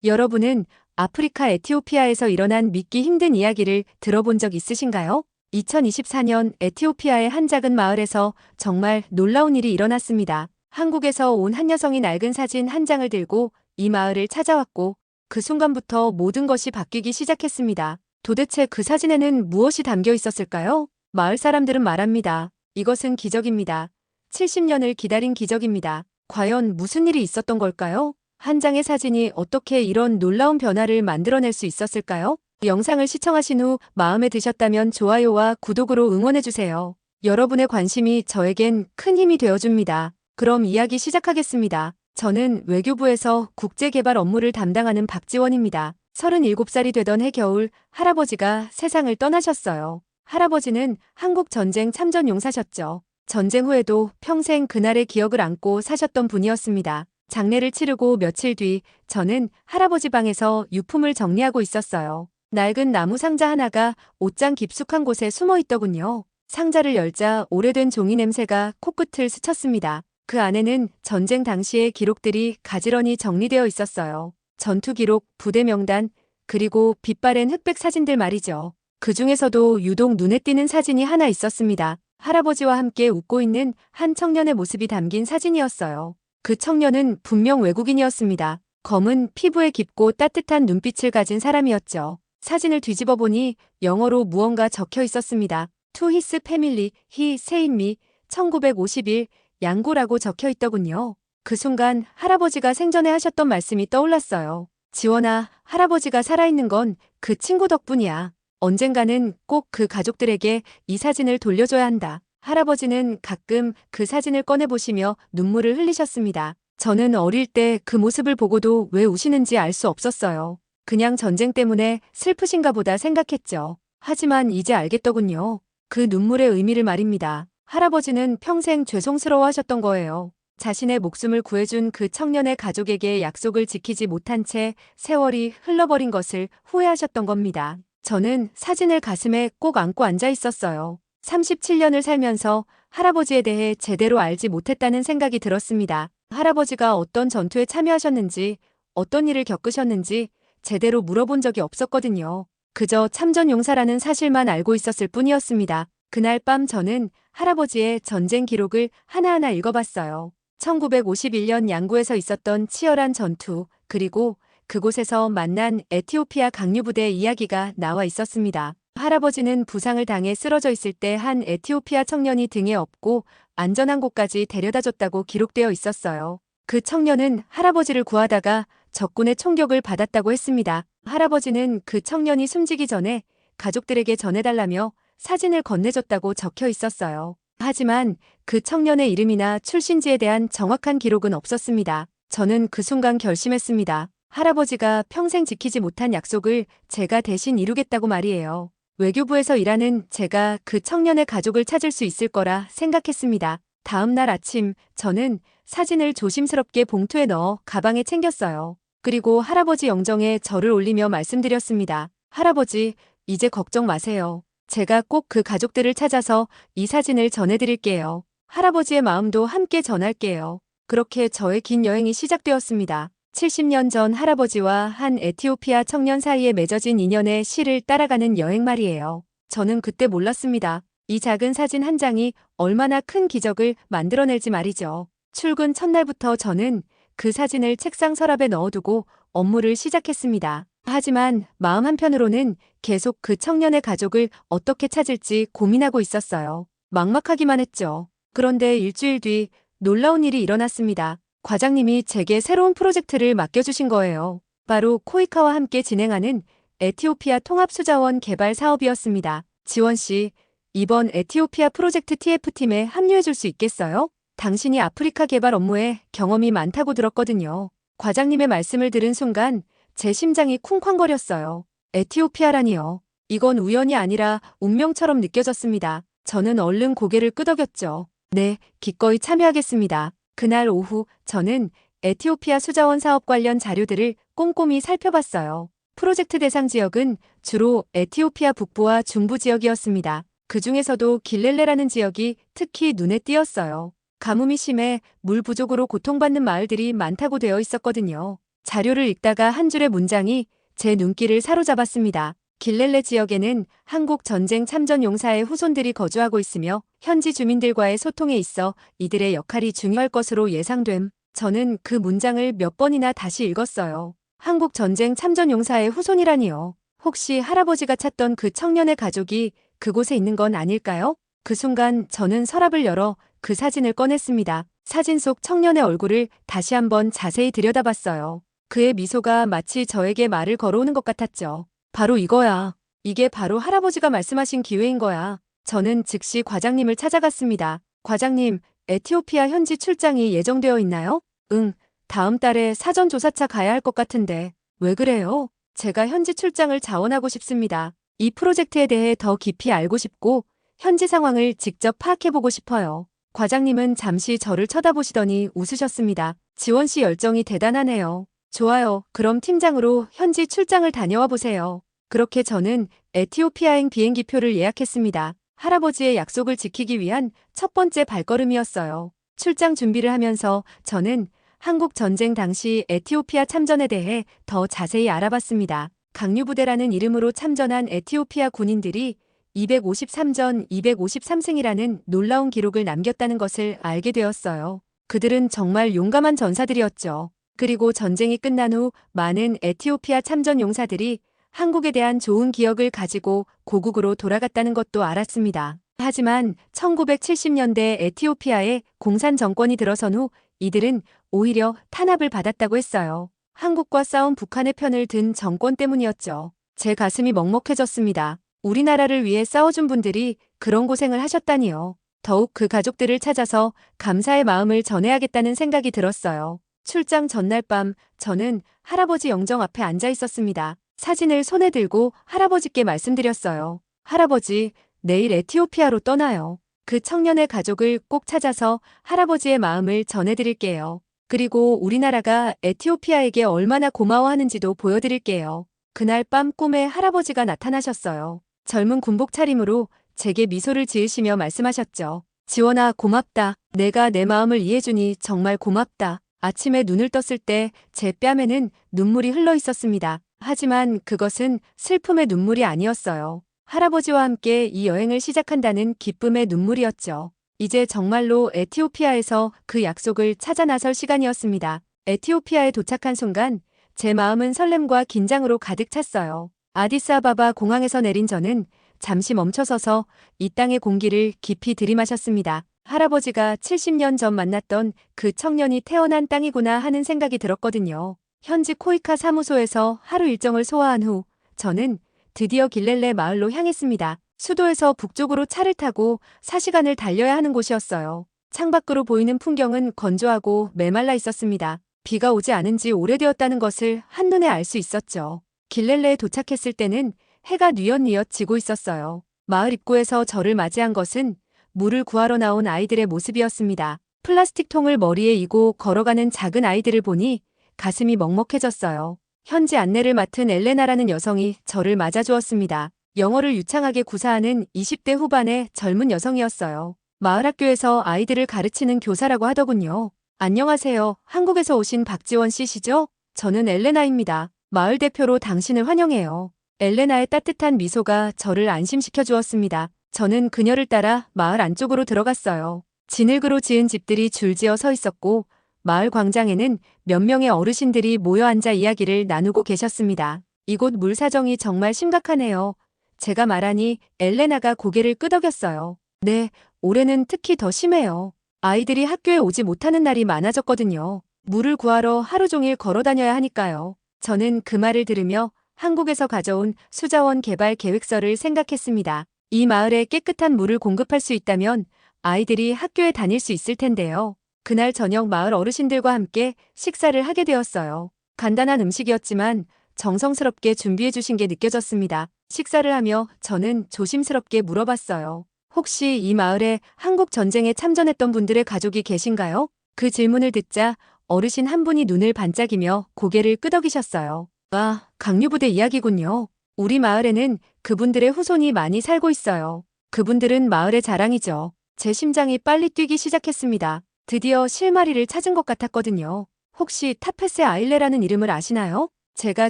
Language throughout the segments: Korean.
여러분은 아프리카 에티오피아에서 일어난 믿기 힘든 이야기를 들어본 적 있으신가요? 2024년 에티오피아의 한 작은 마을에서 정말 놀라운 일이 일어났습니다. 한국에서 온 한 여성이 낡은 사진 한 장을 들고 이 마을을 찾아왔고 그 순간부터 모든 것이 바뀌기 시작했습니다. 도대체 그 사진에는 무엇이 담겨 있었을까요? 마을 사람들은 말합니다. 이것은 기적입니다. 70년을 기다린 기적입니다. 과연 무슨 일이 있었던 걸까요? 한 장의 사진이 어떻게 이런 놀라운 변화를 만들어낼 수 있었을까요? 영상을 시청하신 후 마음에 드셨다면 좋아요와 구독으로 응원해주세요. 여러분의 관심이 저에겐 큰 힘이 되어줍니다. 그럼 이야기 시작하겠습니다. 저는 외교부에서 국제개발 업무를 담당하는 박지원입니다. 37살이 되던 해 겨울 할아버지가 세상을 떠나셨어요. 할아버지는 한국 전쟁 참전 용사셨죠. 전쟁 후에도 평생 그날의 기억을 안고 사셨던 분이었습니다. 장례를 치르고 며칠 뒤 저는 할아버지 방에서 유품을 정리하고 있었어요. 낡은 나무 상자 하나가 옷장 깊숙한 곳에 숨어 있더군요. 상자를 열자 오래된 종이 냄새가 코끝을 스쳤습니다. 그 안에는 전쟁 당시의 기록들이 가지런히 정리되어 있었어요. 전투 기록, 부대 명단, 그리고 빛바랜 흑백 사진들 말이죠. 그 중에서도 유독 눈에 띄는 사진이 하나 있었습니다. 할아버지와 함께 웃고 있는 한 청년의 모습이 담긴 사진이었어요. 그 청년은 분명 외국인이었습니다. 검은 피부에 깊고 따뜻한 눈빛을 가진 사람이었죠. 사진을 뒤집어 보니 영어로 무언가 적혀 있었습니다. To his family, he saved me, 1951, 양고라고 적혀 있더군요. 그 순간 할아버지가 생전에 하셨던 말씀이 떠올랐어요. 지원아, 할아버지가 살아있는 건 그 친구 덕분이야. 언젠가는 꼭 그 가족들에게 이 사진을 돌려줘야 한다. 할아버지는 가끔 그 사진을 꺼내보시며 눈물을 흘리셨습니다. 저는 어릴 때 그 모습을 보고도 왜 우시는지 알 수 없었어요. 그냥 전쟁 때문에 슬프신가 보다 생각했죠. 하지만 이제 알겠더군요. 그 눈물의 의미를 말입니다. 할아버지는 평생 죄송스러워하셨던 거예요. 자신의 목숨을 구해준 그 청년의 가족에게 약속을 지키지 못한 채 세월이 흘러버린 것을 후회하셨던 겁니다. 저는 사진을 가슴에 꼭 안고 앉아 있었어요. 37년을 살면서 할아버지에 대해 제대로 알지 못했다는 생각이 들었습니다. 할아버지가 어떤 전투에 참여하셨는지, 어떤 일을 겪으셨는지 제대로 물어본 적이 없었거든요. 그저 참전용사라는 사실만 알고 있었을 뿐이었습니다. 그날 밤 저는 할아버지의 전쟁 기록을 하나하나 읽어봤어요. 1951년 양구에서 있었던 치열한 전투, 그리고 그곳에서 만난 에티오피아 강류부대 이야기가 나와 있었습니다. 할아버지는 부상을 당해 쓰러져 있을 때 한 에티오피아 청년이 등에 업고 안전한 곳까지 데려다줬다고 기록되어 있었어요. 그 청년은 할아버지를 구하다가 적군의 총격을 받았다고 했습니다. 할아버지는 그 청년이 숨지기 전에 가족들에게 전해달라며 사진을 건네줬다고 적혀 있었어요. 하지만 그 청년의 이름이나 출신지에 대한 정확한 기록은 없었습니다. 저는 그 순간 결심했습니다. 할아버지가 평생 지키지 못한 약속을 제가 대신 이루겠다고 말이에요. 외교부에서 일하는 제가 그 청년의 가족을 찾을 수 있을 거라 생각했습니다. 다음 날 아침 저는 사진을 조심스럽게 봉투에 넣어 가방에 챙겼어요. 그리고 할아버지 영정에 절을 올리며 말씀드렸습니다. 할아버지, 이제 걱정 마세요. 제가 꼭 그 가족들을 찾아서 이 사진을 전해드릴게요. 할아버지의 마음도 함께 전할게요. 그렇게 저의 긴 여행이 시작되었습니다. 70년 전 할아버지와 한 에티오피아 청년 사이에 맺어진 인연의 시를 따라가는 여행 말이에요. 저는 그때 몰랐습니다. 이 작은 사진 한 장이 얼마나 큰 기적을 만들어낼지 말이죠. 출근 첫날부터 저는 그 사진을 책상 서랍에 넣어두고 업무를 시작했습니다. 하지만 마음 한편으로는 계속 그 청년의 가족을 어떻게 찾을지 고민하고 있었어요. 막막하기만 했죠. 그런데 일주일 뒤 놀라운 일이 일어났습니다. 과장님이 제게 새로운 프로젝트를 맡겨주신 거예요. 바로 코이카와 함께 진행하는 에티오피아 통합수자원 개발 사업이었습니다. 지원 씨, 이번 에티오피아 프로젝트 TF팀에 합류해줄 수 있겠어요? 당신이 아프리카 개발 업무에 경험이 많다고 들었거든요. 과장님의 말씀을 들은 순간 제 심장이 쿵쾅거렸어요. 에티오피아라니요. 이건 우연이 아니라 운명처럼 느껴졌습니다. 저는 얼른 고개를 끄덕였죠. 네, 기꺼이 참여하겠습니다. 그날 오후 저는 에티오피아 수자원 사업 관련 자료들을 꼼꼼히 살펴봤어요. 프로젝트 대상 지역은 주로 에티오피아 북부와 중부 지역이었습니다. 그 중에서도 길렐레라는 지역이 특히 눈에 띄었어요. 가뭄이 심해 물 부족으로 고통받는 마을들이 많다고 되어 있었거든요. 자료를 읽다가 한 줄의 문장이 제 눈길을 사로잡았습니다. 길렐레 지역에는 한국 전쟁 참전 용사의 후손들이 거주하고 있으며 현지 주민들과의 소통에 있어 이들의 역할이 중요할 것으로 예상됨. 저는 그 문장을 몇 번이나 다시 읽었어요. 한국 전쟁 참전 용사의 후손이라니요. 혹시 할아버지가 찾던 그 청년의 가족이 그곳에 있는 건 아닐까요? 그 순간 저는 서랍을 열어 그 사진을 꺼냈습니다. 사진 속 청년의 얼굴을 다시 한번 자세히 들여다봤어요. 그의 미소가 마치 저에게 말을 걸어오는 것 같았죠. 바로 이거야. 이게 바로 할아버지가 말씀하신 기회인 거야. 저는 즉시 과장님을 찾아갔습니다. 과장님, 에티오피아 현지 출장이 예정되어 있나요? 응, 다음 달에 사전조사차 가야 할 것 같은데. 왜 그래요? 제가 현지 출장을 자원하고 싶습니다. 이 프로젝트에 대해 더 깊이 알고 싶고, 현지 상황을 직접 파악해보고 싶어요. 과장님은 잠시 저를 쳐다보시더니 웃으셨습니다. 지원 씨 열정이 대단하네요. 좋아요. 그럼 팀장으로 현지 출장을 다녀와 보세요. 그렇게 저는 에티오피아행 비행기표를 예약했습니다. 할아버지의 약속을 지키기 위한 첫 번째 발걸음이었어요. 출장 준비를 하면서 저는 한국 전쟁 당시 에티오피아 참전에 대해 더 자세히 알아봤습니다. 강류부대라는 이름으로 참전한 에티오피아 군인들이 253전 253승이라는 놀라운 기록을 남겼다는 것을 알게 되었어요. 그들은 정말 용감한 전사들이었죠. 그리고 전쟁이 끝난 후 많은 에티오피아 참전 용사들이 한국에 대한 좋은 기억을 가지고 고국으로 돌아갔다는 것도 알았습니다. 하지만 1970년대 에티오피아에 공산 정권이 들어선 후 이들은 오히려 탄압을 받았다고 했어요. 한국과 싸운 북한의 편을 든 정권 때문이었죠. 제 가슴이 먹먹해졌습니다. 우리나라를 위해 싸워준 분들이 그런 고생을 하셨다니요. 더욱 그 가족들을 찾아서 감사의 마음을 전해야겠다는 생각이 들었어요. 출장 전날 밤 저는 할아버지 영정 앞에 앉아 있었습니다. 사진을 손에 들고 할아버지께 말씀드렸어요. 할아버지, 내일 에티오피아로 떠나요. 그 청년의 가족을 꼭 찾아서 할아버지의 마음을 전해드릴게요. 그리고 우리나라가 에티오피아에게 얼마나 고마워하는지도 보여드릴게요. 그날 밤 꿈에 할아버지가 나타나셨어요. 젊은 군복 차림으로 제게 미소를 지으시며 말씀하셨죠. 지원아, 고맙다. 내가 내 마음을 이해해주니 정말 고맙다. 아침에 눈을 떴을 때 제 뺨에는 눈물이 흘러 있었습니다. 하지만 그것은 슬픔의 눈물이 아니었어요. 할아버지와 함께 이 여행을 시작한다는 기쁨의 눈물이었죠. 이제 정말로 에티오피아에서 그 약속을 찾아 나설 시간이었습니다. 에티오피아에 도착한 순간 제 마음은 설렘과 긴장으로 가득 찼어요. 아디스아바바 공항에서 내린 저는 잠시 멈춰서서 이 땅의 공기를 깊이 들이마셨습니다. 할아버지가 70년 전 만났던 그 청년이 태어난 땅이구나 하는 생각이 들었거든요. 현지 코이카 사무소에서 하루 일정을 소화한 후 저는 드디어 길렐레 마을로 향했습니다. 수도에서 북쪽으로 차를 타고 4시간을 달려야 하는 곳이었어요. 창밖으로 보이는 풍경은 건조하고 메말라 있었습니다. 비가 오지 않은 지 오래되었다는 것을 한눈에 알 수 있었죠. 길렐레에 도착했을 때는 해가 뉘엿뉘엿 지고 있었어요. 마을 입구에서 저를 맞이한 것은 물을 구하러 나온 아이들의 모습이었습니다. 플라스틱 통을 머리에 이고 걸어가는 작은 아이들을 보니 가슴이 먹먹해졌어요. 현지 안내를 맡은 엘레나라는 여성이 저를 맞아주었습니다. 영어를 유창하게 구사하는 20대 후반의 젊은 여성이었어요. 마을 학교에서 아이들을 가르치는 교사라고 하더군요. 안녕하세요. 한국에서 오신 박지원 씨시죠? 저는 엘레나입니다. 마을 대표로 당신을 환영해요. 엘레나의 따뜻한 미소가 저를 안심시켜 주었습니다. 저는 그녀를 따라 마을 안쪽으로 들어갔어요. 진흙으로 지은 집들이 줄지어 서 있었고 마을 광장에는 몇 명의 어르신들이 모여 앉아 이야기를 나누고 계셨습니다. 이곳 물 사정이 정말 심각하네요. 제가 말하니 엘레나가 고개를 끄덕였어요. 네, 올해는 특히 더 심해요. 아이들이 학교에 오지 못하는 날이 많아졌거든요. 물을 구하러 하루 종일 걸어 다녀야 하니까요. 저는 그 말을 들으며 한국에서 가져온 수자원 개발 계획서를 생각했습니다. 이 마을에 깨끗한 물을 공급할 수 있다면 아이들이 학교에 다닐 수 있을 텐데요. 그날 저녁 마을 어르신들과 함께 식사를 하게 되었어요. 간단한 음식이었지만 정성스럽게 준비해 주신 게 느껴졌습니다. 식사를 하며 저는 조심스럽게 물어봤어요. 혹시 이 마을에 한국 전쟁에 참전했던 분들의 가족이 계신가요? 그 질문을 듣자 어르신 한 분이 눈을 반짝이며 고개를 끄덕이셨어요. 아, 강류부대 이야기군요. 우리 마을에는 그분들의 후손이 많이 살고 있어요. 그분들은 마을의 자랑이죠. 제 심장이 빨리 뛰기 시작했습니다. 드디어 실마리를 찾은 것 같았거든요. 혹시 타페세 아일레라는 이름을 아시나요? 제가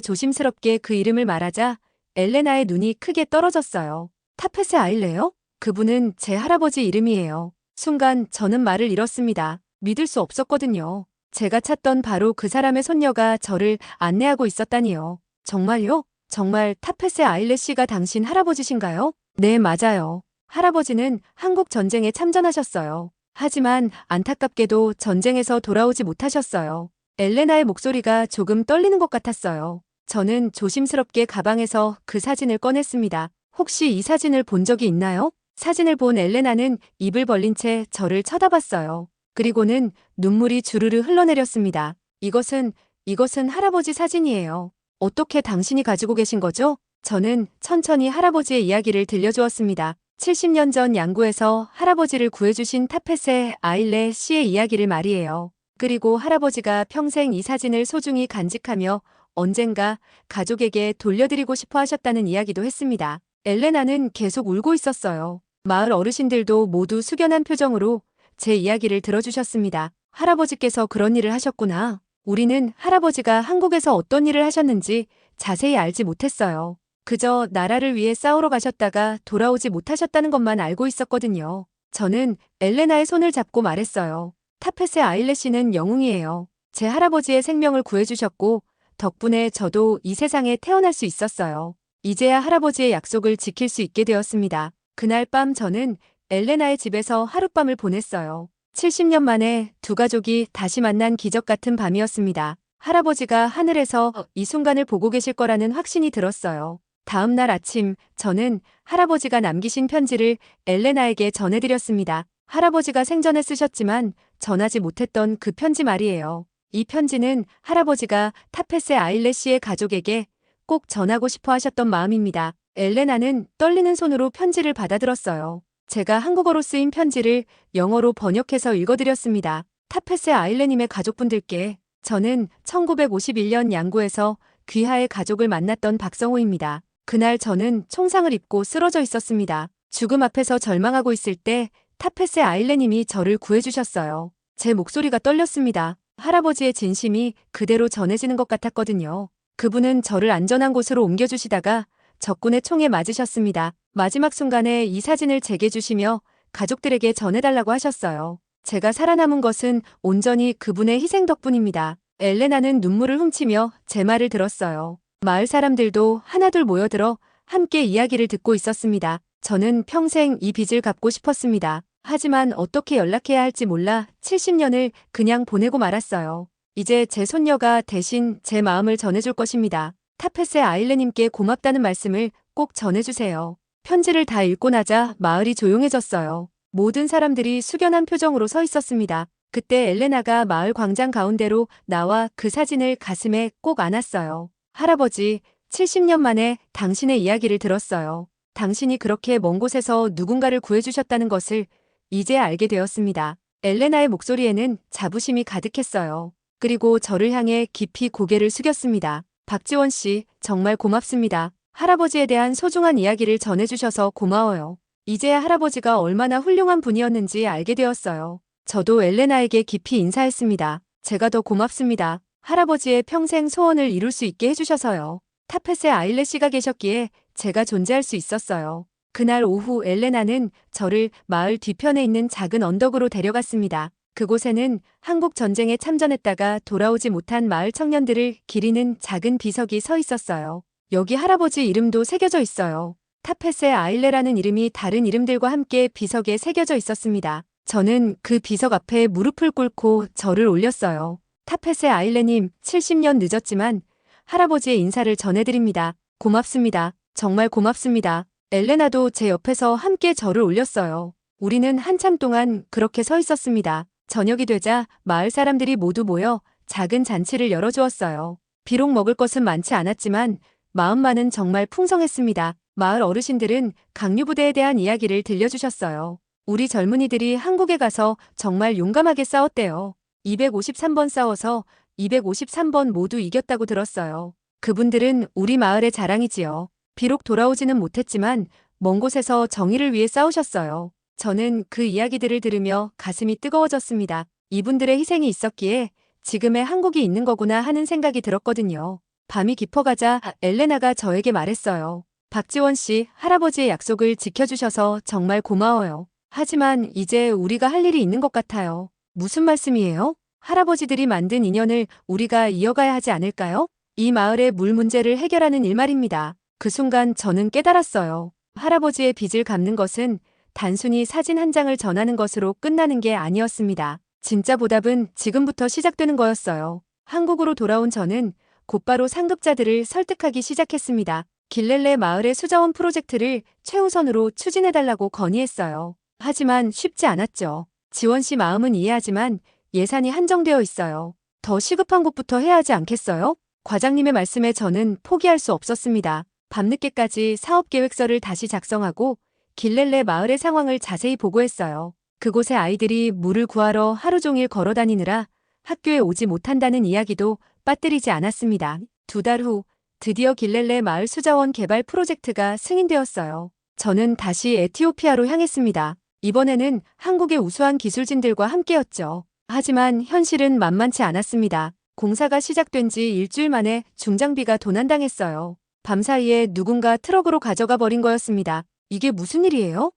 조심스럽게 그 이름을 말하자 엘레나의 눈이 크게 떨어졌어요. 타페세 아일레요? 그분은 제 할아버지 이름이에요. 순간 저는 말을 잃었습니다. 믿을 수 없었거든요. 제가 찾던 바로 그 사람의 손녀가 저를 안내하고 있었다니요. 정말요? 정말 타페세 아일레 씨가 당신 할아버지신가요? 네, 맞아요. 할아버지는 한국 전쟁에 참전하셨어요. 하지만 안타깝게도 전쟁에서 돌아오지 못하셨어요. 엘레나의 목소리가 조금 떨리는 것 같았어요. 저는 조심스럽게 가방에서 그 사진을 꺼냈습니다. 혹시 이 사진을 본 적이 있나요? 사진을 본 엘레나는 입을 벌린 채 저를 쳐다봤어요. 그리고는 눈물이 주르르 흘러내렸습니다. 이것은 할아버지 사진이에요. 어떻게 당신이 가지고 계신 거죠? 저는 천천히 할아버지의 이야기를 들려주었습니다. 70년 전 양구에서 할아버지를 구해주신 타페세 아일레 씨의 이야기를 말이에요. 그리고 할아버지가 평생 이 사진을 소중히 간직하며 언젠가 가족에게 돌려드리고 싶어 하셨다는 이야기도 했습니다. 엘레나는 계속 울고 있었어요. 마을 어르신들도 모두 숙연한 표정으로 제 이야기를 들어주셨습니다. 할아버지께서 그런 일을 하셨구나. 우리는 할아버지가 한국에서 어떤 일을 하셨는지 자세히 알지 못했어요. 그저 나라를 위해 싸우러 가셨다가 돌아오지 못하셨다는 것만 알고 있었거든요. 저는 엘레나의 손을 잡고 말했어요. 타페세 아일레 씨는 영웅이에요. 제 할아버지의 생명을 구해주셨고 덕분에 저도 이 세상에 태어날 수 있었어요. 이제야 할아버지의 약속을 지킬 수 있게 되었습니다. 그날 밤 저는 엘레나의 집에서 하룻밤을 보냈어요. 70년 만에 두 가족이 다시 만난 기적 같은 밤이었습니다. 할아버지가 하늘에서 이 순간을 보고 계실 거라는 확신이 들었어요. 다음 날 아침 저는 할아버지가 남기신 편지를 엘레나에게 전해드렸습니다. 할아버지가 생전에 쓰셨지만 전하지 못했던 그 편지 말이에요. 이 편지는 할아버지가 타페세 아일레 씨의 가족에게 꼭 전하고 싶어 하셨던 마음입니다. 엘레나는 떨리는 손으로 편지를 받아들었어요. 제가 한국어로 쓰인 편지를 영어로 번역해서 읽어드렸습니다. 타페세 아일레님의 가족분들께 저는 1951년 양구에서 귀하의 가족을 만났던 박성호입니다. 그날 저는 총상을 입고 쓰러져 있었습니다. 죽음 앞에서 절망하고 있을 때 타페세 아일레님이 저를 구해주셨어요. 제 목소리가 떨렸습니다. 할아버지의 진심이 그대로 전해지는 것 같았거든요. 그분은 저를 안전한 곳으로 옮겨주시다가 적군의 총에 맞으셨습니다. 마지막 순간에 이 사진을 제게 주시며 가족들에게 전해달라고 하셨어요. 제가 살아남은 것은 온전히 그분의 희생 덕분입니다. 엘레나는 눈물을 훔치며 제 말을 들었어요. 마을 사람들도 하나둘 모여들어 함께 이야기를 듣고 있었습니다. 저는 평생 이 빚을 갚고 싶었습니다. 하지만 어떻게 연락해야 할지 몰라 70년을 그냥 보내고 말았어요. 이제 제 손녀가 대신 제 마음을 전해줄 것입니다. 타페세 아일레님께 고맙다는 말씀을 꼭 전해주세요. 편지를 다 읽고 나자 마을이 조용해졌어요. 모든 사람들이 숙연한 표정으로 서 있었습니다. 그때 엘레나가 마을 광장 가운데로 나와 그 사진을 가슴에 꼭 안았어요. 할아버지, 70년 만에 당신의 이야기를 들었어요. 당신이 그렇게 먼 곳에서 누군가를 구해주셨다는 것을 이제 알게 되었습니다. 엘레나의 목소리에는 자부심이 가득했어요. 그리고 저를 향해 깊이 고개를 숙였습니다. 박지원 씨, 정말 고맙습니다. 할아버지에 대한 소중한 이야기를 전해주셔서 고마워요. 이제야 할아버지가 얼마나 훌륭한 분이었는지 알게 되었어요. 저도 엘레나에게 깊이 인사했습니다. 제가 더 고맙습니다. 할아버지의 평생 소원을 이룰 수 있게 해주셔서요. 타페세 아일레 씨가 계셨기에 제가 존재할 수 있었어요. 그날 오후 엘레나는 저를 마을 뒤편에 있는 작은 언덕으로 데려갔습니다. 그곳에는 한국 전쟁에 참전했다가 돌아오지 못한 마을 청년들을 기리는 작은 비석이 서 있었어요. 여기 할아버지 이름도 새겨져 있어요. 타페세 아일레라는 이름이 다른 이름들과 함께 비석에 새겨져 있었습니다. 저는 그 비석 앞에 무릎을 꿇고 절을 올렸어요. 타페세 아일레님, 70년 늦었지만 할아버지의 인사를 전해드립니다. 고맙습니다. 정말 고맙습니다. 엘레나도 제 옆에서 함께 절을 올렸어요. 우리는 한참 동안 그렇게 서 있었습니다. 저녁이 되자 마을 사람들이 모두 모여 작은 잔치를 열어주었어요. 비록 먹을 것은 많지 않았지만 마음만은 정말 풍성했습니다. 마을 어르신들은 강류부대에 대한 이야기를 들려주셨어요. 우리 젊은이들이 한국에 가서 정말 용감하게 싸웠대요. 253번 싸워서 253번 모두 이겼다고 들었어요. 그분들은 우리 마을의 자랑이지요. 비록 돌아오지는 못했지만 먼 곳에서 정의를 위해 싸우셨어요. 저는 그 이야기들을 들으며 가슴이 뜨거워졌습니다. 이분들의 희생이 있었기에 지금의 한국이 있는 거구나 하는 생각이 들었거든요. 밤이 깊어가자 엘레나가 저에게 말했어요. 박지원 씨, 할아버지의 약속을 지켜주셔서 정말 고마워요. 하지만 이제 우리가 할 일이 있는 것 같아요. 무슨 말씀이에요? 할아버지들이 만든 인연을 우리가 이어가야 하지 않을까요? 이 마을의 물 문제를 해결하는 일 말입니다. 그 순간 저는 깨달았어요. 할아버지의 빚을 갚는 것은 단순히 사진 한 장을 전하는 것으로 끝나는 게 아니었습니다. 진짜 보답은 지금부터 시작되는 거였어요. 한국으로 돌아온 저는 곧바로 상급자들을 설득하기 시작했습니다. 길렐레 마을의 수자원 프로젝트를 최우선으로 추진해달라고 건의했어요. 하지만 쉽지 않았죠. 지원 씨 마음은 이해하지만 예산이 한정되어 있어요. 더 시급한 곳부터 해야 하지 않겠어요? 과장님의 말씀에 저는 포기할 수 없었습니다. 밤늦게까지 사업계획서를 다시 작성하고 길렐레 마을의 상황을 자세히 보고했어요. 그곳의 아이들이 물을 구하러 하루 종일 걸어 다니느라 학교에 오지 못한다는 이야기도 빠뜨리지 않았습니다. 2달 후 드디어 길렐레 마을 수자원 개발 프로젝트가 승인되었어요. 저는 다시 에티오피아로 향했습니다. 이번에는 한국의 우수한 기술진들과 함께였죠. 하지만 현실은 만만치 않았습니다. 공사가 시작된 지 일주일 만에 중장비가 도난당했어요. 밤사이에 누군가 트럭으로 가져가 버린 거였습니다. 이게 무슨 일이에요?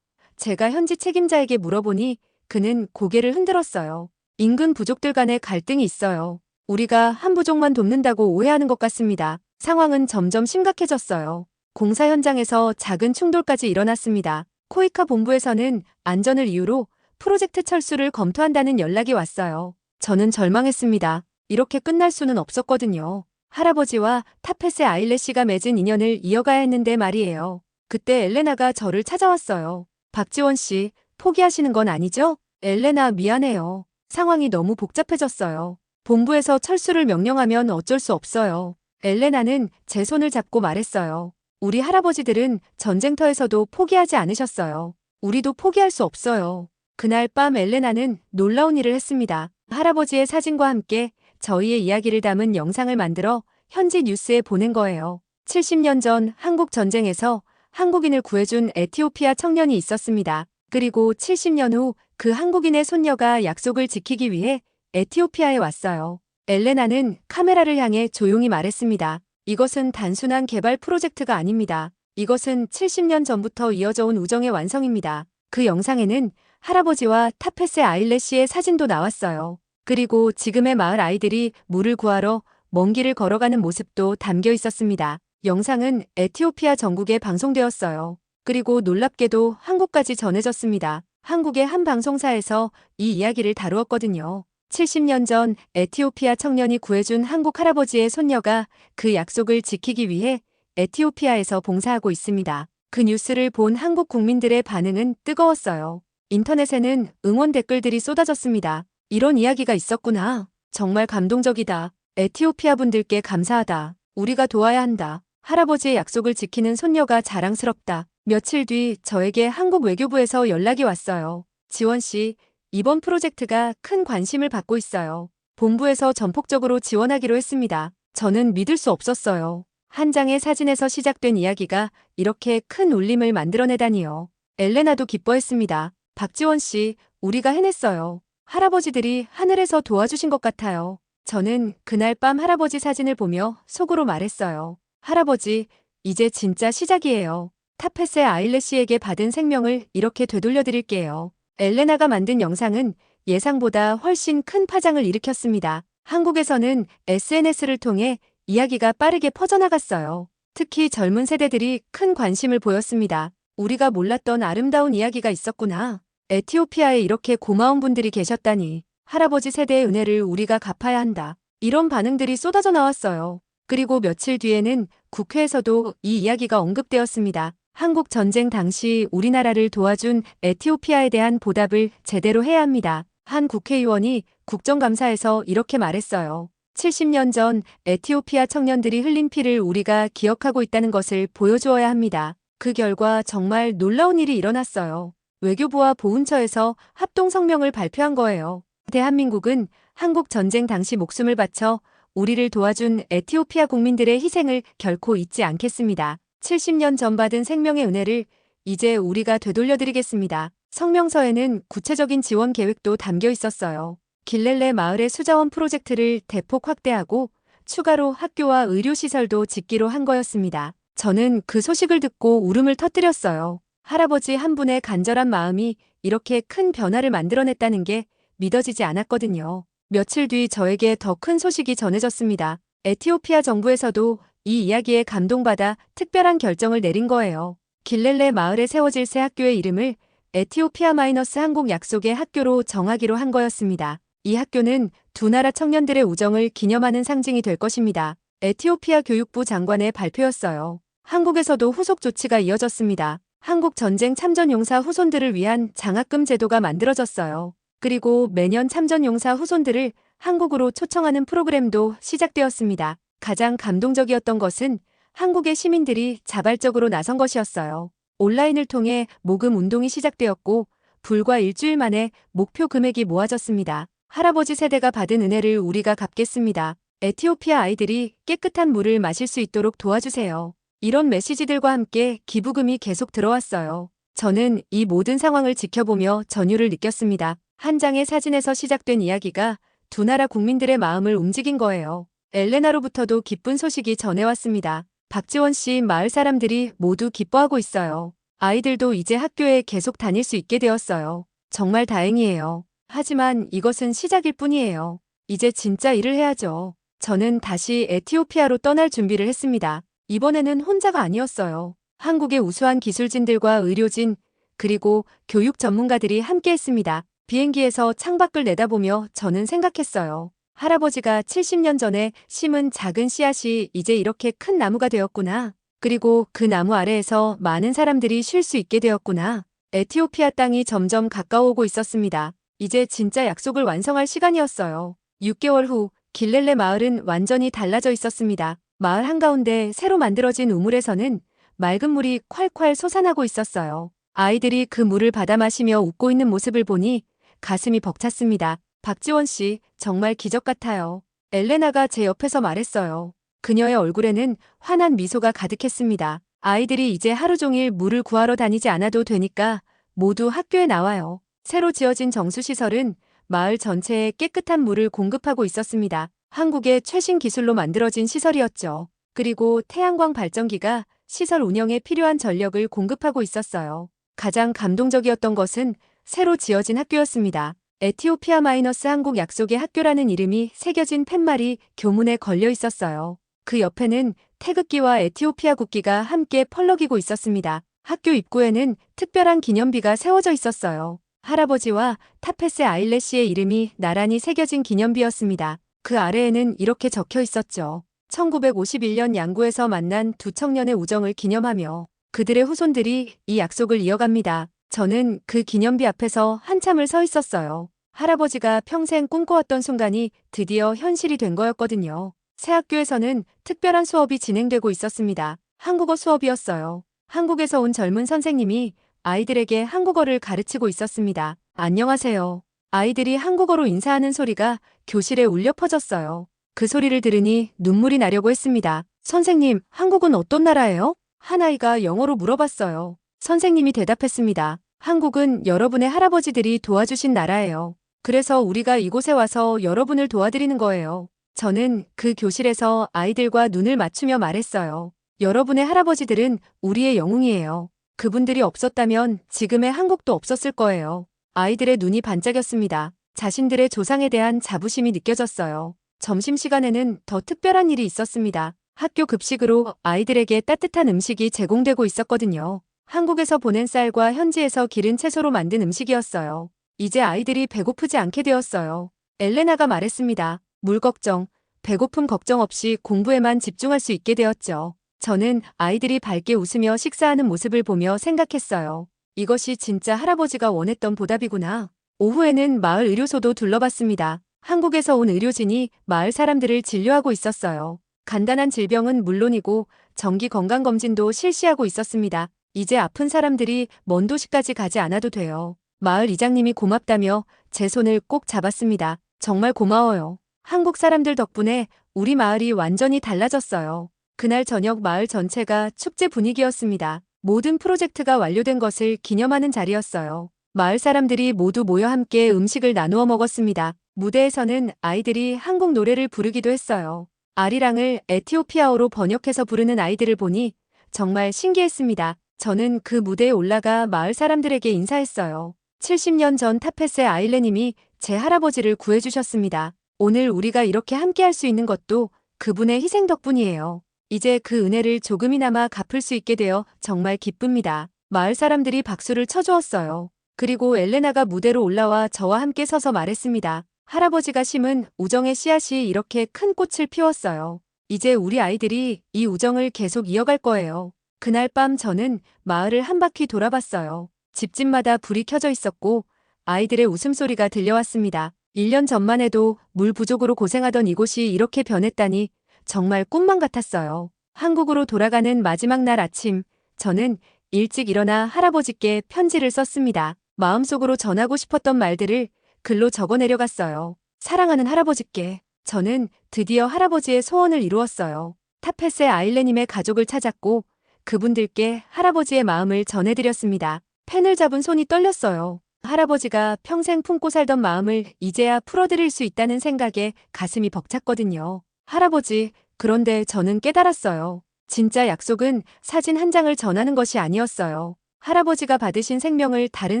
제가 현지 책임자에게 물어보니 그는 고개를 흔들었어요. 인근 부족들 간의 갈등이 있어요. 우리가 한 부족만 돕는다고 오해하는 것 같습니다. 상황은 점점 심각해졌어요. 공사 현장에서 작은 충돌까지 일어났습니다. 코이카 본부에서는 안전을 이유로 프로젝트 철수를 검토한다는 연락이 왔어요. 저는 절망했습니다. 이렇게 끝날 수는 없었거든요. 할아버지와 타페세 아일레 씨가 맺은 인연을 이어가야 했는데 말이에요. 그때 엘레나가 저를 찾아왔어요. 박지원 씨, 포기하시는 건 아니죠? 엘레나, 미안해요. 상황이 너무 복잡해졌어요. 본부에서 철수를 명령하면 어쩔 수 없어요. 엘레나는 제 손을 잡고 말했어요. 우리 할아버지들은 전쟁터에서도 포기하지 않으셨어요. 우리도 포기할 수 없어요. 그날 밤 엘레나는 놀라운 일을 했습니다. 할아버지의 사진과 함께 저희의 이야기를 담은 영상을 만들어 현지 뉴스에 보낸 거예요. 70년 전 한국 전쟁에서 한국인을 구해준 에티오피아 청년이 있었습니다. 그리고 70년 후 그 한국인의 손녀가 약속을 지키기 위해 에티오피아에 왔어요. 엘레나는 카메라를 향해 조용히 말했습니다. 이것은 단순한 개발 프로젝트가 아닙니다. 이것은 70년 전부터 이어져 온 우정의 완성입니다. 그 영상에는 할아버지와 타페세 아일레 씨의 사진도 나왔어요. 그리고 지금의 마을 아이들이 물을 구하러 먼 길을 걸어가는 모습도 담겨 있었습니다. 영상은 에티오피아 전국에 방송되었어요. 그리고 놀랍게도 한국까지 전해졌습니다. 한국의 한 방송사에서 이 이야기를 다루었거든요. 70년 전 에티오피아 청년이 구해준 한국 할아버지의 손녀가 그 약속을 지키기 위해 에티오피아에서 봉사하고 있습니다. 그 뉴스를 본 한국 국민들의 반응은 뜨거웠어요. 인터넷에는 응원 댓글들이 쏟아졌습니다. 이런 이야기가 있었구나. 정말 감동적이다. 에티오피아 분들께 감사하다. 우리가 도와야 한다. 할아버지의 약속을 지키는 손녀가 자랑스럽다. 며칠 뒤 저에게 한국 외교부에서 연락이 왔어요. 지원 씨, 이번 프로젝트가 큰 관심을 받고 있어요. 본부에서 전폭적으로 지원하기로 했습니다. 저는 믿을 수 없었어요. 한 장의 사진에서 시작된 이야기가 이렇게 큰 울림을 만들어내다니요. 엘레나도 기뻐했습니다. 박지원 씨, 우리가 해냈어요. 할아버지들이 하늘에서 도와주신 것 같아요. 저는 그날 밤 할아버지 사진을 보며 속으로 말했어요. 할아버지, 이제 진짜 시작이에요. 타페세 아일레 씨에게 받은 생명을 이렇게 되돌려드릴게요. 엘레나가 만든 영상은 예상보다 훨씬 큰 파장을 일으켰습니다. 한국에서는 SNS를 통해 이야기가 빠르게 퍼져나갔어요. 특히 젊은 세대들이 큰 관심을 보였습니다. 우리가 몰랐던 아름다운 이야기가 있었구나. 에티오피아에 이렇게 고마운 분들이 계셨다니. 할아버지 세대의 은혜를 우리가 갚아야 한다. 이런 반응들이 쏟아져 나왔어요. 그리고 며칠 뒤에는 국회에서도 이 이야기가 언급되었습니다. 한국 전쟁 당시 우리나라를 도와준 에티오피아에 대한 보답을 제대로 해야 합니다. 한 국회의원이 국정감사에서 이렇게 말했어요. 70년 전 에티오피아 청년들이 흘린 피를 우리가 기억하고 있다는 것을 보여주어야 합니다. 그 결과 정말 놀라운 일이 일어났어요. 외교부와 보훈처에서 합동성명을 발표한 거예요. 대한민국은 한국 전쟁 당시 목숨을 바쳐 우리를 도와준 에티오피아 국민들의 희생을 결코 잊지 않겠습니다. 70년 전 받은 생명의 은혜를 이제 우리가 되돌려드리겠습니다. 성명서에는 구체적인 지원 계획도 담겨 있었어요. 길렐레 마을의 수자원 프로젝트를 대폭 확대하고 추가로 학교와 의료시설도 짓기로 한 거였습니다. 저는 그 소식을 듣고 울음을 터뜨렸어요. 할아버지 한 분의 간절한 마음이 이렇게 큰 변화를 만들어냈다는 게 믿어지지 않았거든요. 며칠 뒤 저에게 더 큰 소식이 전해졌습니다. 에티오피아 정부에서도 이 이야기에 감동받아 특별한 결정을 내린 거예요. 길렐레 마을에 세워질 새 학교의 이름을 에티오피아-한국 약속의 학교로 정하기로 한 거였습니다. 이 학교는 두 나라 청년들의 우정을 기념하는 상징이 될 것입니다. 에티오피아 교육부 장관의 발표였어요. 한국에서도 후속 조치가 이어졌습니다. 한국 전쟁 참전용사 후손들을 위한 장학금 제도가 만들어졌어요. 그리고 매년 참전용사 후손들을 한국으로 초청하는 프로그램도 시작되었습니다. 가장 감동적이었던 것은 한국의 시민들이 자발적으로 나선 것이었어요. 온라인을 통해 모금 운동이 시작되었고 불과 일주일 만에 목표 금액이 모아졌습니다. 할아버지 세대가 받은 은혜를 우리가 갚겠습니다. 에티오피아 아이들이 깨끗한 물을 마실 수 있도록 도와주세요. 이런 메시지들과 함께 기부금이 계속 들어왔어요. 저는 이 모든 상황을 지켜보며 전율을 느꼈습니다. 한 장의 사진에서 시작된 이야기가 두 나라 국민들의 마음을 움직인 거예요. 엘레나로부터도 기쁜 소식이 전해왔습니다. 박지원 씨 마을 사람들이 모두 기뻐하고 있어요. 아이들도 이제 학교에 계속 다닐 수 있게 되었어요. 정말 다행이에요. 하지만 이것은 시작일 뿐이에요. 이제 진짜 일을 해야죠. 저는 다시 에티오피아로 떠날 준비를 했습니다. 이번에는 혼자가 아니었어요. 한국의 우수한 기술진들과 의료진, 그리고 교육 전문가들이 함께 했습니다. 비행기에서 창밖을 내다보며 저는 생각했어요. 할아버지가 70년 전에 심은 작은 씨앗이 이제 이렇게 큰 나무가 되었구나. 그리고 그 나무 아래에서 많은 사람들이 쉴 수 있게 되었구나. 에티오피아 땅이 점점 가까워오고 있었습니다. 이제 진짜 약속을 완성할 시간이었어요. 6개월 후 길렐레 마을은 완전히 달라져 있었습니다. 마을 한가운데 새로 만들어진 우물에서는 맑은 물이 콸콸 솟아나고 있었어요. 아이들이 그 물을 받아 마시며 웃고 있는 모습을 보니 가슴이 벅찼습니다. 박지원 씨, 정말 기적 같아요. 엘레나가 제 옆에서 말했어요. 그녀의 얼굴에는 환한 미소가 가득했습니다. 아이들이 이제 하루 종일 물을 구하러 다니지 않아도 되니까 모두 학교에 나와요. 새로 지어진 정수시설은 마을 전체에 깨끗한 물을 공급하고 있었습니다. 한국의 최신 기술로 만들어진 시설이었죠. 그리고 태양광 발전기가 시설 운영에 필요한 전력을 공급하고 있었어요. 가장 감동적이었던 것은 새로 지어진 학교였습니다. 에티오피아-한국 약속의 학교라는 이름이 새겨진 팻말이 교문에 걸려 있었어요. 그 옆에는 태극기와 에티오피아 국기가 함께 펄럭이고 있었습니다. 학교 입구에는 특별한 기념비가 세워져 있었어요. 할아버지와 타페세 아일레 씨의 이름이 나란히 새겨진 기념비였습니다. 그 아래에는 이렇게 적혀 있었죠. 1951년 양구에서 만난 두 청년의 우정을 기념하며 그들의 후손들이 이 약속을 이어갑니다. 저는 그 기념비 앞에서 한참을 서 있었어요. 할아버지가 평생 꿈꿔왔던 순간이 드디어 현실이 된 거였거든요. 새 학교에서는 특별한 수업이 진행되고 있었습니다. 한국어 수업이었어요. 한국에서 온 젊은 선생님이 아이들에게 한국어를 가르치고 있었습니다. 안녕하세요. 아이들이 한국어로 인사하는 소리가 교실에 울려 퍼졌어요. 그 소리를 들으니 눈물이 나려고 했습니다. 선생님, 한국은 어떤 나라예요? 한 아이가 영어로 물어봤어요. 선생님이 대답했습니다. 한국은 여러분의 할아버지들이 도와주신 나라예요. 그래서 우리가 이곳에 와서 여러분을 도와드리는 거예요. 저는 그 교실에서 아이들과 눈을 맞추며 말했어요. 여러분의 할아버지들은 우리의 영웅이에요. 그분들이 없었다면 지금의 한국도 없었을 거예요. 아이들의 눈이 반짝였습니다. 자신들의 조상에 대한 자부심이 느껴졌어요. 점심시간에는 더 특별한 일이 있었습니다. 학교 급식으로 아이들에게 따뜻한 음식이 제공되고 있었거든요. 한국에서 보낸 쌀과 현지에서 기른 채소로 만든 음식이었어요. 이제 아이들이 배고프지 않게 되었어요. 엘레나가 말했습니다. 물 걱정, 배고픔 걱정 없이 공부에만 집중할 수 있게 되었죠. 저는 아이들이 밝게 웃으며 식사하는 모습을 보며 생각했어요. 이것이 진짜 할아버지가 원했던 보답이구나. 오후에는 마을 의료소도 둘러봤습니다. 한국에서 온 의료진이 마을 사람들을 진료하고 있었어요. 간단한 질병은 물론이고 정기 건강검진도 실시하고 있었습니다. 이제 아픈 사람들이 먼 도시까지 가지 않아도 돼요. 마을 이장님이 고맙다며 제 손을 꼭 잡았습니다. 정말 고마워요. 한국 사람들 덕분에 우리 마을이 완전히 달라졌어요. 그날 저녁 마을 전체가 축제 분위기였습니다. 모든 프로젝트가 완료된 것을 기념하는 자리였어요. 마을 사람들이 모두 모여 함께 음식을 나누어 먹었습니다. 무대에서는 아이들이 한국 노래를 부르기도 했어요. 아리랑을 에티오피아어로 번역해서 부르는 아이들을 보니 정말 신기했습니다. 저는 그 무대에 올라가 마을 사람들에게 인사했어요. 70년 전 타페세 아일레님이 제 할아버지를 구해주셨습니다. 오늘 우리가 이렇게 함께할 수 있는 것도 그분의 희생 덕분이에요. 이제 그 은혜를 조금이나마 갚을 수 있게 되어 정말 기쁩니다. 마을 사람들이 박수를 쳐주었어요. 그리고 엘레나가 무대로 올라와 저와 함께 서서 말했습니다. 할아버지가 심은 우정의 씨앗이 이렇게 큰 꽃을 피웠어요. 이제 우리 아이들이 이 우정을 계속 이어갈 거예요. 그날 밤 저는 마을을 한 바퀴 돌아봤어요. 집집마다 불이 켜져 있었고 아이들의 웃음소리가 들려왔습니다. 1년 전만 해도 물 부족으로 고생하던 이곳이 이렇게 변했다니 정말 꿈만 같았어요. 한국으로 돌아가는 마지막 날 아침, 저는 일찍 일어나 할아버지께 편지를 썼습니다. 마음속으로 전하고 싶었던 말들을 글로 적어 내려갔어요. 사랑하는 할아버지께, 저는 드디어 할아버지의 소원을 이루었어요. 타페세 아일레님의 가족을 찾았고 그분들께 할아버지의 마음을 전해드렸습니다. 펜을 잡은 손이 떨렸어요. 할아버지가 평생 품고 살던 마음을 이제야 풀어드릴 수 있다는 생각에 가슴이 벅찼거든요. 할아버지, 그런데 저는 깨달았어요. 진짜 약속은 사진 한 장을 전하는 것이 아니었어요. 할아버지가 받으신 생명을 다른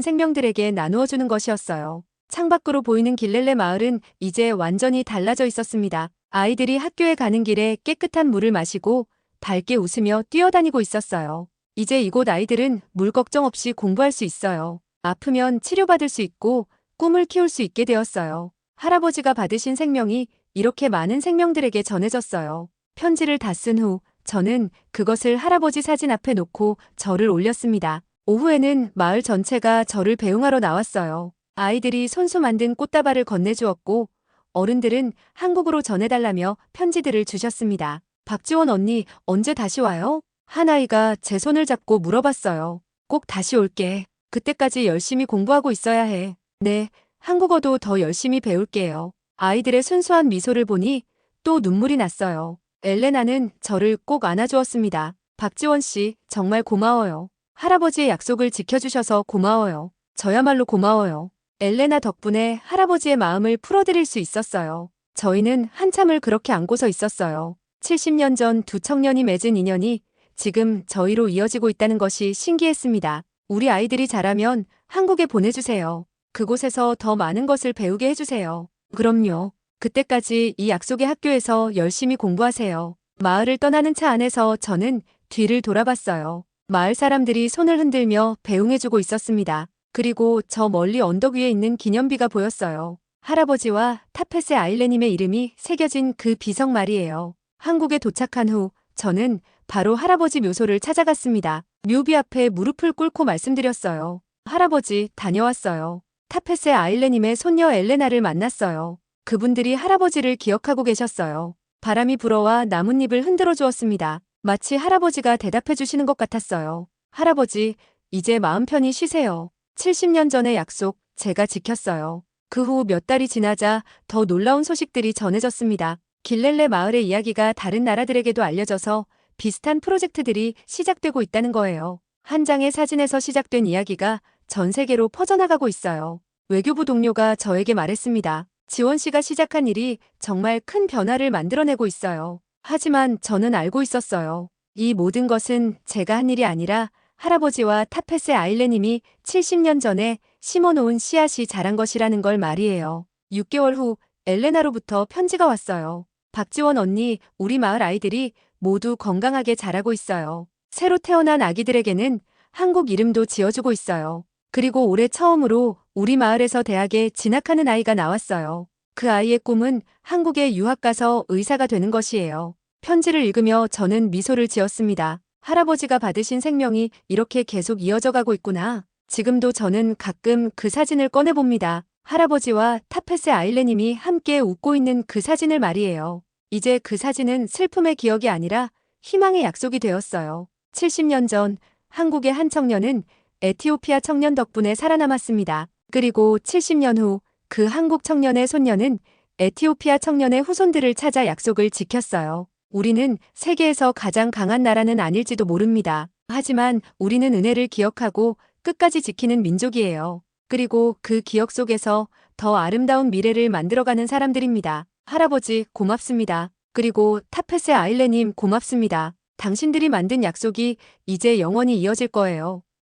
생명들에게 나누어 주는 것이었어요. 창밖으로 보이는 길렐레 마을은 이제 완전히 달라져 있었습니다. 아이들이 학교에 가는 길에 깨끗한 물을 마시고 밝게 웃으며 뛰어다니고 있었어요. 이제 이곳 아이들은 물 걱정 없이 공부할 수 있어요. 아프면 치료받을 수 있고 꿈을 키울 수 있게 되었어요. 할아버지가 받으신 생명이 이렇게 많은 생명들에게 전해졌어요. 편지를 다 쓴 후 저는 그것을 할아버지 사진 앞에 놓고 절을 올렸습니다. 오후에는 마을 전체가 저를 배웅하러 나왔어요. 아이들이 손수 만든 꽃다발을 건네주었고 어른들은 한국으로 전해달라며 편지들을 주셨습니다. 박지원 언니, 언제 다시 와요? 한 아이가 제 손을 잡고 물어봤어요. 꼭 다시 올게. 그때까지 열심히 공부하고 있어야 해. 네, 한국어도 더 열심히 배울게요. 아이들의 순수한 미소를 보니 또 눈물이 났어요. 엘레나는 저를 꼭 안아주었습니다. 박지원 씨, 정말 고마워요. 할아버지의 약속을 지켜주셔서 고마워요. 저야말로 고마워요. 엘레나 덕분에 할아버지의 마음을 풀어드릴 수 있었어요. 저희는 한참을 그렇게 안고서 있었어요. 70년 전 두 청년이 맺은 인연이 지금 저희로 이어지고 있다는 것이 신기했습니다. 우리 아이들이 자라면 한국에 보내주세요. 그곳에서 더 많은 것을 배우게 해주세요. 그럼요. 그때까지 이 약속의 학교에서 열심히 공부하세요. 마을을 떠나는 차 안에서 저는 뒤를 돌아봤어요. 마을 사람들이 손을 흔들며 배웅해주고 있었습니다. 그리고 저 멀리 언덕 위에 있는 기념비가 보였어요. 할아버지와 타페세 아일레님의 이름이 새겨진 그 비석 말이에요. 한국에 도착한 후 저는 바로 할아버지 묘소를 찾아갔습니다. 묘비 앞에 무릎을 꿇고 말씀드렸어요. 할아버지, 다녀왔어요. 타페세 아일레님의 손녀 엘레나를 만났어요. 그분들이 할아버지를 기억하고 계셨어요. 바람이 불어와 나뭇잎을 흔들어 주었습니다. 마치 할아버지가 대답해 주시는 것 같았어요. 할아버지, 이제 마음 편히 쉬세요. 70년 전의 약속, 제가 지켰어요. 그 후 몇 달이 지나자 더 놀라운 소식들이 전해졌습니다. 길렐레 마을의 이야기가 다른 나라들에게도 알려져서 비슷한 프로젝트들이 시작되고 있다는 거예요. 한 장의 사진에서 시작된 이야기가 전 세계로 퍼져나가고 있어요. 외교부 동료가 저에게 말했습니다. 지원 씨가 시작한 일이 정말 큰 변화를 만들어내고 있어요. 하지만 저는 알고 있었어요. 이 모든 것은 제가 한 일이 아니라 할아버지와 타페세 아일레님이 70년 전에 심어놓은 씨앗이 자란 것이라는 걸 말이에요. 6개월 후 엘레나로부터 편지가 왔어요. 박지원 언니, 우리 마을 아이들이 모두 건강하게 자라고 있어요. 새로 태어난 아기들에게는 한국 이름도 지어주고 있어요. 그리고 올해 처음으로 우리 마을에서 대학에 진학하는 아이가 나왔어요. 그 아이의 꿈은 한국에 유학 가서 의사가 되는 것이에요. 편지를 읽으며 저는 미소를 지었습니다. 할아버지가 받으신 생명이 이렇게 계속 이어져 가고 있구나. 지금도 저는 가끔 그 사진을 꺼내봅니다. 할아버지와 타페세 아일레님이 함께 웃고 있는 그 사진을 말이에요. 이제 그 사진은 슬픔의 기억이 아니라 희망의 약속이 되었어요. 70년 전 한국의 한 청년은 에티오피아 청년 덕분에 살아남았습니다. 그리고 70년 후 그 한국 청년의 손녀는 에티오피아 청년의 후손들을 찾아 약속을 지켰어요. 우리는 세계에서 가장 강한 나라는 아닐지도 모릅니다. 하지만 우리는 은혜를 기억하고 끝까지 지키는 민족이에요. 그리고 그 기억 속에서 더 아름다운 미래를 만들어가는 사람들입니다. 할아버지, 고맙습니다. 그리고 타페세 아일레님 고맙습니다. 당신들이 만든 약속이 이제 영원히 이어질 거예요.